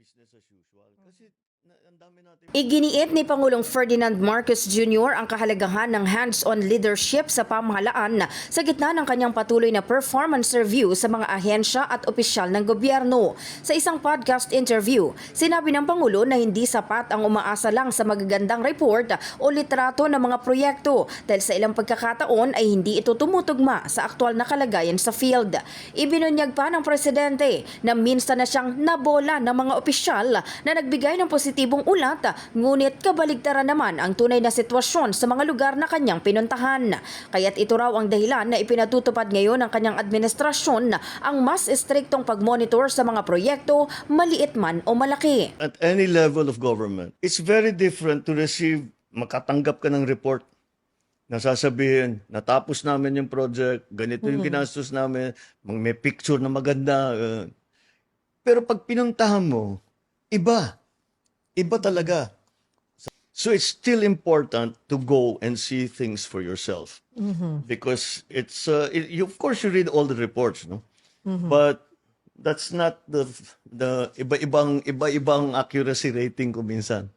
business as usual. Kasi ang dami natin. Iginiit ni Pangulong Ferdinand Marcos Jr. ang kahalagahan ng hands-on leadership sa pamahalaan sa gitna ng kanyang patuloy na performance review sa mga ahensya at opisyal ng gobyerno. Sa isang podcast interview, sinabi ng Pangulo na hindi sapat ang umaasa lang sa magagandang report o litrato ng mga proyekto dahil sa ilang pagkakataon ay hindi ito tumutugma sa aktwal na kalagayan sa field. Ibinunyag pa ng Presidente na minsan na siyang nabola ng mga opisyal na nagbigay ng positibong ulat, ngunit kabaligtaran naman ang tunay na sitwasyon sa mga lugar na kanyang pinuntahan. Kaya't ito raw ang dahilan na ipinatutupad ngayon ng kanyang administrasyon ang mas estriktong pagmonitor sa mga proyekto, maliit man o malaki. At any level of government, it's very different to receive, makatanggap ka ng report na sasabihin, natapos namin yung project, ganito yung ginastos namin, may picture na maganda. Pero pag pinuntahan mo, iba. Iba talaga. So it's still important to go and see things for yourself. Because it's, of course you read all the reports, no? But that's not the iba-ibang accuracy rating ko minsan.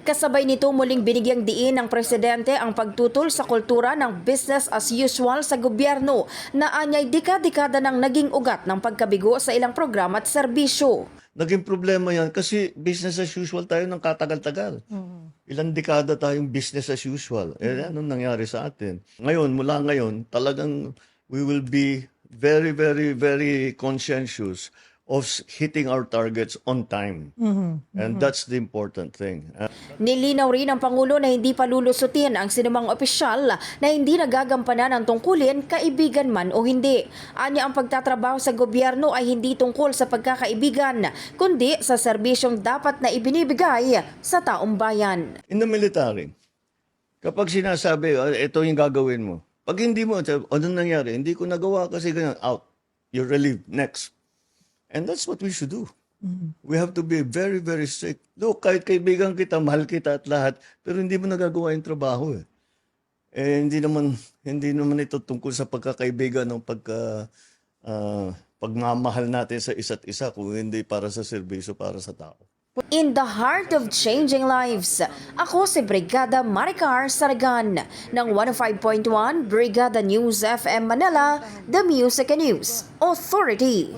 Kasabay nito muling binigyang diin ng Presidente ang pagtutol sa kultura ng business as usual sa gobyerno na anyay dekada-dekada nang naging ugat ng pagkabigo sa ilang programa at serbisyo. Naging problema yan kasi business as usual tayo ng katagal-tagal. Ilang dekada tayong business as usual. Anong nangyari sa atin? Ngayon, mula ngayon, talagang we will be very, very, very conscientious of hitting our targets on time. And that's the important thing. Nilinaw rin ng Pangulo na hindi palulusutin ang sinumang opisyal na hindi nagagampanan ang tungkulin, kaibigan man o hindi. Anya ang pagtatrabaho sa gobyerno ay hindi tungkol sa pagkakaibigan, kundi sa serbisyong dapat na ibinibigay sa taong bayan. In the military, kapag sinasabi, ito yung gagawin mo, pag hindi mo, anong nangyari? Hindi ko nagawa kasi ganyan, out. You're relieved. Next. And that's what we should do. We have to be very, very strict. Look, kahit kaibigan kita, mahal kita at lahat, pero hindi mo nagagawa yung trabaho eh. Hindi naman ito tungkol sa pagkakaibigan ng pagmamahal natin sa isa't isa kung hindi para sa serbisyo, para sa tao. In the heart of changing lives, ako si Brigada Maricar Saragan ng 105.1 Brigada News FM Manila, The Music and News Authority.